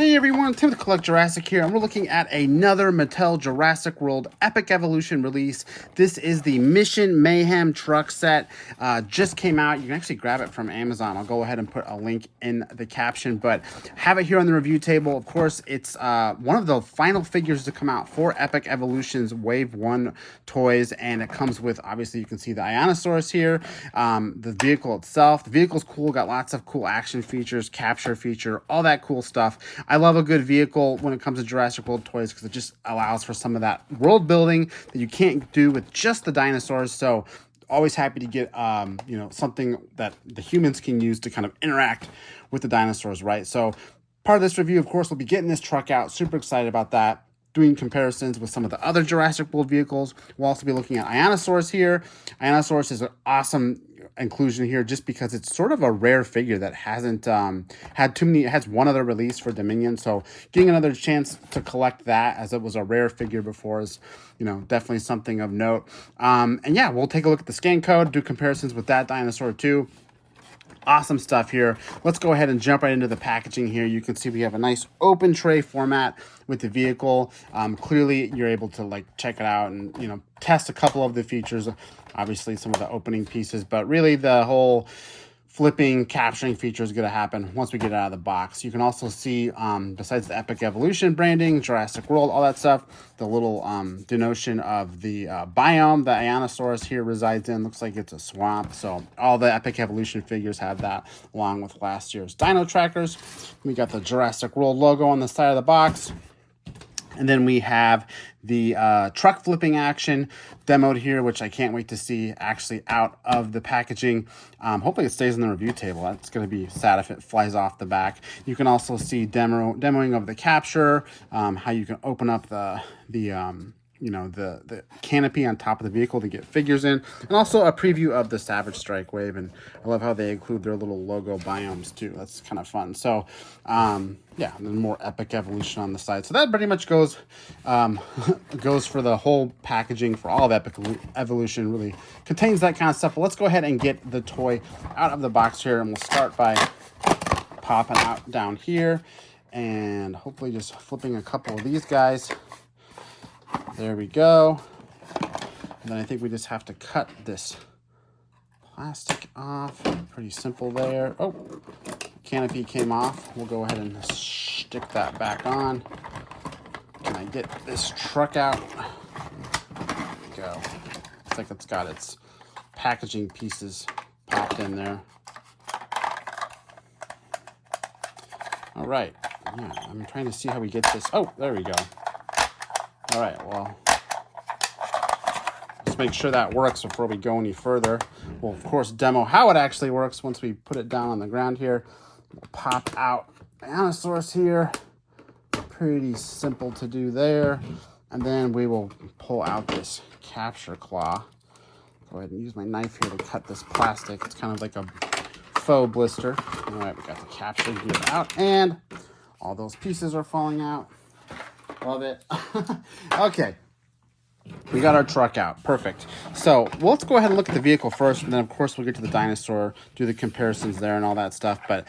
Hey everyone, Tim with Collect Jurassic here, and we're looking at another Mattel Jurassic World Epic Evolution release. This is the Mission Mayhem truck set. Just came out. You can actually grab it from Amazon. I'll go ahead and put a link in the caption, but have it here on the review table. Of course, it's one of the final figures to come out for Epic Evolution's Wave 1 toys, and it comes with, obviously, you can see the Iosaurus here, the vehicle itself. The vehicle's cool, got lots of cool action features, capture feature, all that cool stuff. I love a good vehicle when it comes to Jurassic World toys because it just allows for some of that world building that you can't do with just the dinosaurs. So always happy to get, something that the humans can use to kind of interact with the dinosaurs, right? So part of this review, of course, we'll be getting this truck out. Super excited about that. Doing comparisons with some of the other Jurassic World vehicles. We'll also be looking at Iosaurus here. Iosaurus is an awesome inclusion here just because it's sort of a rare figure that hasn't had too many. It has one other release for Dominion, so getting another chance to collect that as it was a rare figure before is, definitely something of note. And yeah, we'll take a look at the scan code, do comparisons with that dinosaur too. Awesome stuff here. Let's go ahead and jump right into the packaging here. You can see we have a nice open tray format with the vehicle. Clearly, you're able to check it out and test a couple of the features. Obviously, some of the opening pieces, but really the whole flipping, capturing feature is going to happen once we get it out of the box. You can also see, besides the Epic Evolution branding, Jurassic World, all that stuff, the little denotion of the biome that Iosaurus here resides in. Looks like it's a swamp. So all the Epic Evolution figures have that, along with last year's Dino trackers. We got the Jurassic World logo on the side of the box. And then we have the truck flipping action demoed here, which I can't wait to see actually out of the packaging. Hopefully it stays on the review table. That's going to be sad if it flies off the back. You can also see demoing of the capture, how you can open up the canopy on top of the vehicle to get figures in, and also a preview of the Savage Strike Wave. And I love how they include their little logo biomes too. That's kind of fun. So yeah, and then more Epic Evolution on the side. So that pretty much goes for the whole packaging for all of Epic Evolution. Really contains that kind of stuff. But let's go ahead and get the toy out of the box here, and we'll start by popping out down here and hopefully just flipping a couple of these guys. There we go. And then I think we just have to cut this plastic off. Pretty simple there. Oh, canopy came off. We'll go ahead and stick that back on. Can I get this truck out? There we go. Looks like it's got its packaging pieces popped in there. All right. Yeah, I'm trying to see how we get this. Oh, there we go. All right, well, let's make sure that works before we go any further. We'll, of course, demo how it actually works once we put it down on the ground here. We'll pop out Iosaurus here. Pretty simple to do there. And then we will pull out this capture claw. Go ahead and use my knife here to cut this plastic. It's kind of like a faux blister. All right, we got the capture gear out, and all those pieces are falling out. Love it. Okay. We got our truck out. Perfect. So let's go ahead and look at the vehicle first, and then, of course, we'll get to the dinosaur, do the comparisons there and all that stuff. But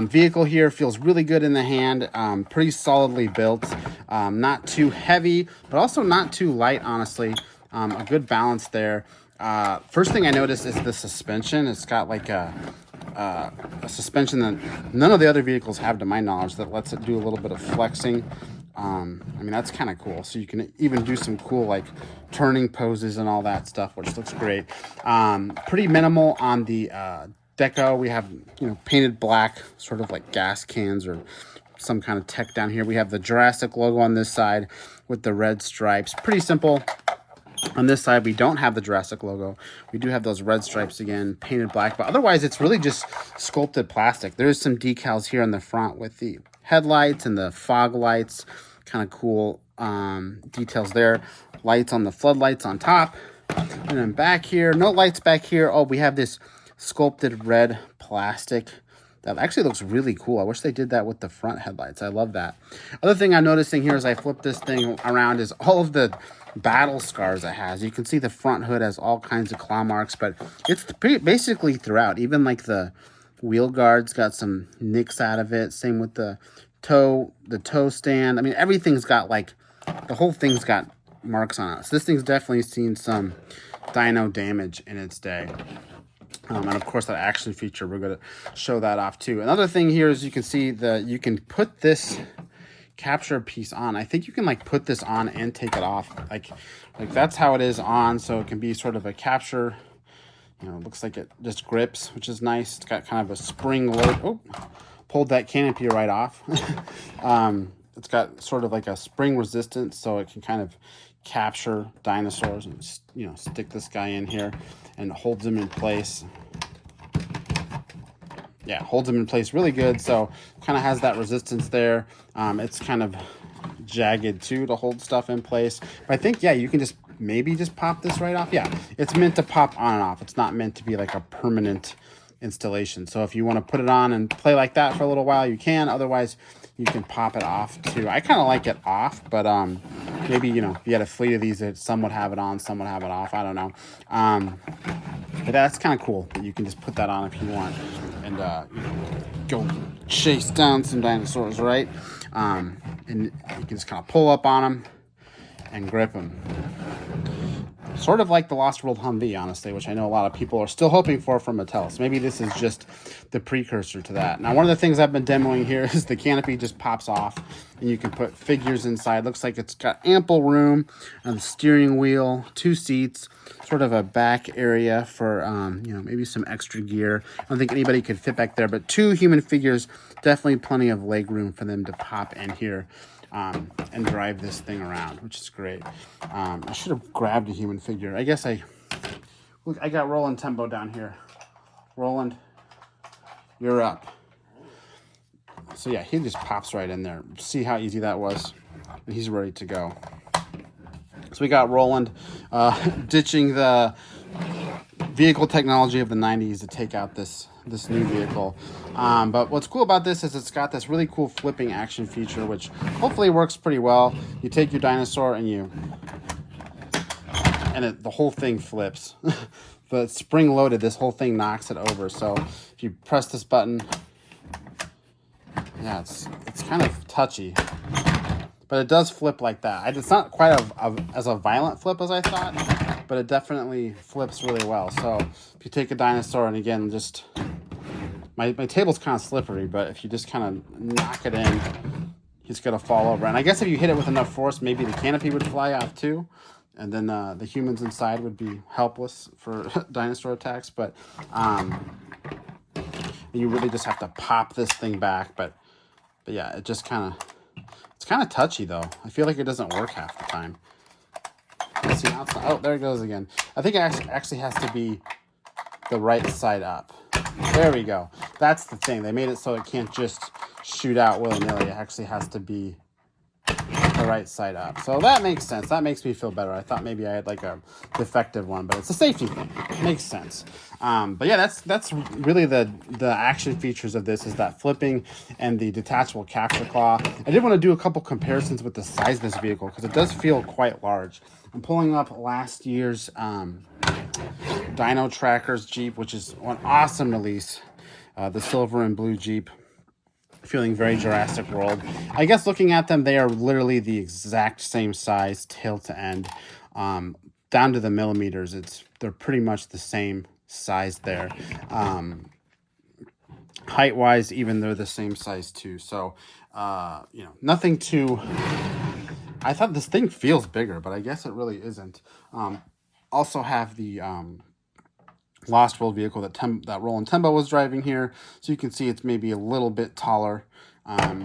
vehicle here feels really good in the hand. Pretty solidly built. Not too heavy, but also not too light, honestly. A good balance there. First thing I noticed is the suspension. It's got like a suspension that none of the other vehicles have, to my knowledge, that lets it do a little bit of flexing. I mean, that's kind of cool. So you can even do some cool turning poses and all that stuff, which looks great. Pretty minimal on the deco. We have painted black, sort of like gas cans or some kind of tech down here. We have the Jurassic logo on this side with the red stripes. Pretty simple. On this side, we don't have the Jurassic logo. We do have those red stripes again, painted black. But otherwise, it's really just sculpted plastic. There's some decals here on the front with the headlights and the fog lights. Kind of cool details there. Lights on the floodlights on top. And then back here, no lights back here. Oh, we have this sculpted red plastic that actually looks really cool. I wish they did that with the front headlights. I love that. Other thing I'm noticing here as I flip this thing around is all of the battle scars it has. You can see the front hood has all kinds of claw marks, but it's basically throughout. Even like the wheel guards got some nicks out of it. Same with the the toe stand. I mean, everything's got like, the whole thing's got marks on it. So this thing's definitely seen some dyno damage in its day. And of course, that action feature, we're going to show that off too. Another thing here is you can see you can put this capture piece on. I think you can like put this on and take it off. Like that's how it is on. So it can be sort of a capture. You know, it looks like it just grips, which is nice. It's got kind of a spring load. Oh, pulled that canopy right off. It's got sort of like a spring resistance, so it can kind of capture dinosaurs and, you know, stick this guy in here and holds him in place. Yeah, holds him in place really good. So kind of has that resistance there. It's kind of jagged too to hold stuff in place. But I think, yeah, you can just maybe just pop this right off. Yeah, it's meant to pop on and off. It's not meant to be like a permanent installation. So if you want to put it on and play like that for a little while, you can. Otherwise, you can pop it off too. I kind of like it off, but maybe, you know, if you had a fleet of these, that some would have it on, some would have it off. I don't know. But that's kind of cool that you can just put that on if you want and go chase down some dinosaurs, right? And you can just kind of pull up on them and grip them. Sort of like the Lost World Humvee, honestly, which I know a lot of people are still hoping for from Mattel. So maybe this is just the precursor to that. Now, one of the things I've been demoing here is the canopy just pops off, and you can put figures inside. Looks like it's got ample room, a steering wheel, 2 seats, sort of a back area for, you know, maybe some extra gear. I don't think anybody could fit back there, but 2 human figures, definitely plenty of leg room for them to pop in here. And drive this thing around, which is great. I should have grabbed a human figure. I guess look, I got Roland Tembo down here. Roland, you're up. So yeah, he just pops right in there. See how easy that was? And he's ready to go. So we got Roland ditching the vehicle technology of the 90s to take out this new vehicle. But what's cool about this is it's got this really cool flipping action feature, which hopefully works pretty well. You take your dinosaur and the whole thing flips. But it's spring loaded, this whole thing knocks it over. So if you press this button, yeah, it's kind of touchy, but it does flip like that. It's not quite as a violent flip as I thought, but it definitely flips really well. So if you take a dinosaur and again, just my table's kind of slippery, but if you just kind of knock it in, he's gonna fall over. And I guess if you hit it with enough force, maybe the canopy would fly off too, and then the humans inside would be helpless for dinosaur attacks. But you really just have to pop this thing back. But yeah, it's kind of touchy though. I feel like it doesn't work half the time. Let's see, now it's not, oh, there it goes again. I think it actually has to be the right side up. There we go. That's the thing. They made it so it can't just shoot out willy-nilly. It actually has to be the right side up. So that makes sense. That makes me feel better. I thought maybe I had like a defective one, but it's a safety thing. It makes sense. But yeah, that's really the action features of this, is that flipping and the detachable capture claw. I did want to do a couple comparisons with the size of this vehicle because it does feel quite large. I'm pulling up last year's Dino Trackers Jeep, which is an awesome release. The silver and blue Jeep, feeling very Jurassic World. I guess looking at them, they are literally the exact same size, tail to end, down to the millimeters. They're pretty much the same size there. Height-wise, even they're the same size too. So, you know, nothing too... I thought this thing feels bigger, but I guess it really isn't. Also have the Lost World vehicle that Roland Tembo was driving here. So you can see it's maybe a little bit taller, a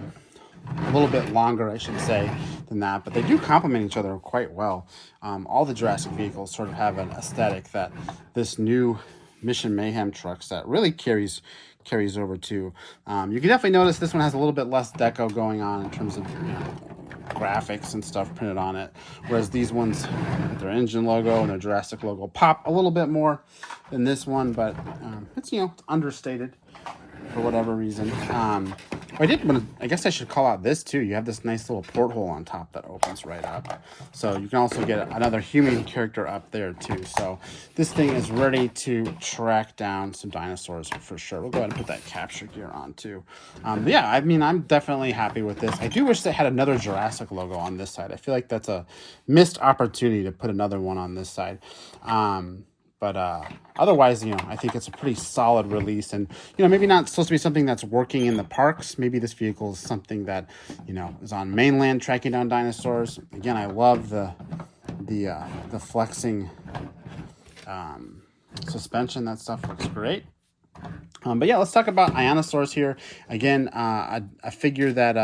little bit longer, I should say, than that. But they do complement each other quite well. All the Jurassic vehicles sort of have an aesthetic that this new Mission Mayhem truck set really carries over to. You can definitely notice this one has a little bit less deco going on in terms of, you know, graphics and stuff printed on it, whereas these ones with their engine logo and their Jurassic logo pop a little bit more than this one, but it's, you know, it's understated for whatever reason. I guess I should call out this too. You have this nice little porthole on top that opens right up. So you can also get another human character up there too. So this thing is ready to track down some dinosaurs for sure. We'll go ahead and put that capture gear on too. Yeah, I mean, I'm definitely happy with this. I do wish they had another Jurassic logo on this side. I feel like that's a missed opportunity to put another one on this side. But otherwise, I think it's a pretty solid release, and maybe not supposed to be something that's working in the parks. Maybe this vehicle is something that is on mainland tracking down dinosaurs. Again, I love the flexing suspension. That stuff looks great. But yeah, let's talk about Iosaurus here. Again, a figure that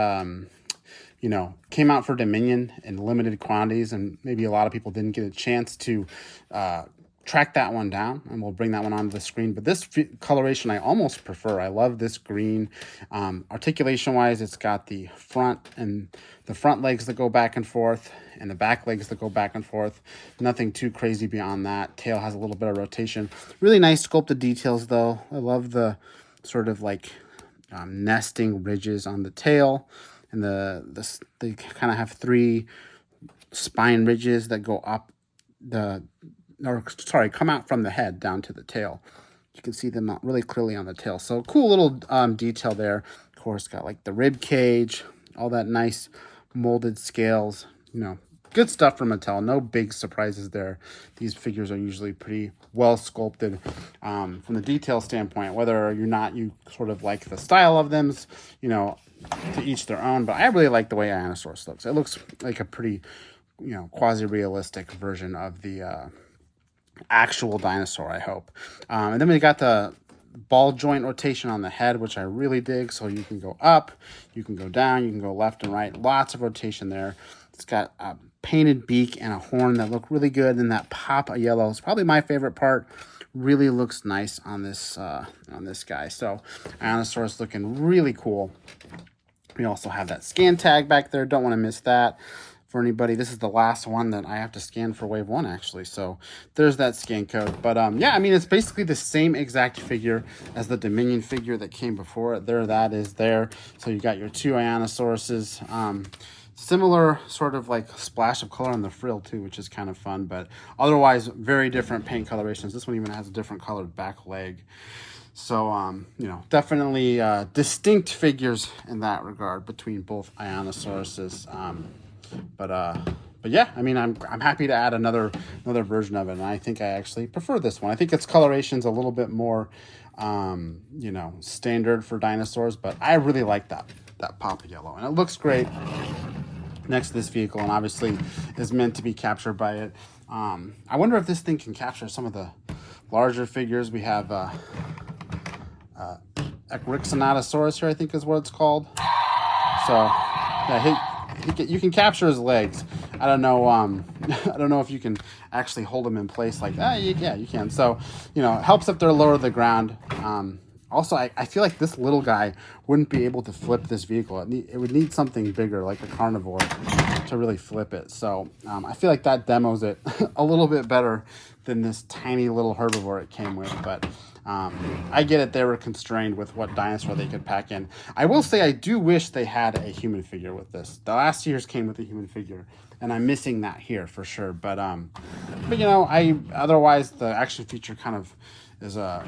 came out for Dominion in limited quantities, and maybe a lot of people didn't get a chance to track that one down, and we'll bring that one onto the screen. But this coloration I almost prefer. I love this green. Articulation wise, it's got the front legs that go back and forth and the back legs that go back and forth. Nothing too crazy beyond that. Tail has a little bit of rotation. Really nice sculpted details though. I love the sort of like nesting ridges on the tail, and they kind of have 3 spine ridges that go up come out from the head down to the tail. You can see them really clearly on the tail. So cool little detail there. Of course, got like the rib cage, all that nice molded scales. Good stuff from Mattel. No big surprises there. These figures are usually pretty well sculpted from the detail standpoint. Whether or not you sort of like the style of them, to each their own. But I really like the way Iosaurus looks. It looks like a pretty, quasi-realistic version of the actual dinosaur, I hope. And then we got the ball joint rotation on the head, which I really dig. So you can go up, you can go down, you can go left and right. Lots of rotation there. It's got a painted beak and a horn that look really good, and that pop of yellow is probably my favorite part. Really looks nice on this guy. So Iosaurus looking really cool. We also have that scan tag back there. Don't want to miss that. For anybody, this is the last one that I have to scan for wave 1 actually, so there's that scan code. But yeah, I mean, it's basically the same exact figure as the Dominion figure that came before it. That is there. So you got your 2 Ionosauruses. Similar sort of like splash of color on the frill too, which is kind of fun, but otherwise very different paint colorations. This one even has a different colored back leg. So, definitely distinct figures in that regard between both Ionosauruses. But yeah, I mean, I'm happy to add another version of it, and I think I actually prefer this one. I think its coloration's a little bit more, standard for dinosaurs, but I really like that pop of yellow, and it looks great next to this vehicle, and obviously is meant to be captured by it. I wonder if this thing can capture some of the larger figures. We have Ecryxonatosaurus here, I think is what it's called. So yeah, you can capture his legs. I don't know. I don't know if you can actually hold them in place like that. Yeah, you can. So, it helps if they're lower to the ground. Also, I feel like this little guy wouldn't be able to flip this vehicle. It would need something bigger, like a carnivore, to really flip it. So I feel like that demos it a little bit better than this tiny little herbivore it came with. But I get it. They were constrained with what dinosaur they could pack in. I will say I do wish they had a human figure with this. The last year's came with a human figure, and I'm missing that here for sure. But otherwise the action feature kind of is a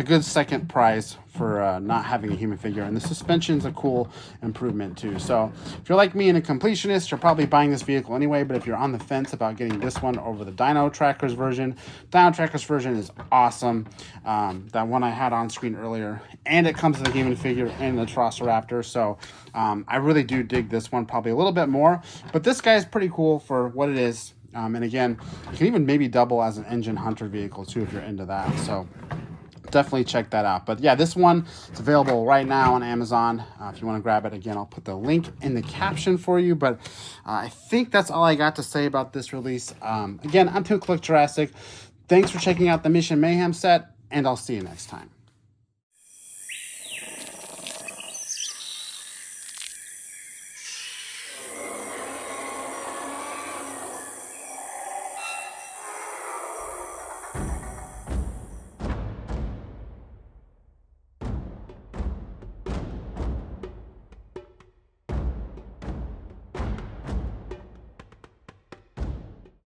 good second prize for not having a human figure, and the suspension's a cool improvement too. So if you're like me and a completionist, you're probably buying this vehicle anyway. But if you're on the fence about getting this one over the Dino Trackers version is awesome. That one I had on screen earlier, and it comes with a human figure and the Troceraptor. So I really do dig this one probably a little bit more, but this guy is pretty cool for what it is. And again, you can even maybe double as an engine hunter vehicle too if you're into that. So definitely check that out. But yeah, this one is available right now on Amazon. If you want to grab it, again, I'll put the link in the caption for you. But I think that's all I got to say about this release. Again, I'm Collect Jurassic. Thanks for checking out the Mission Mayhem set, and I'll see you next time.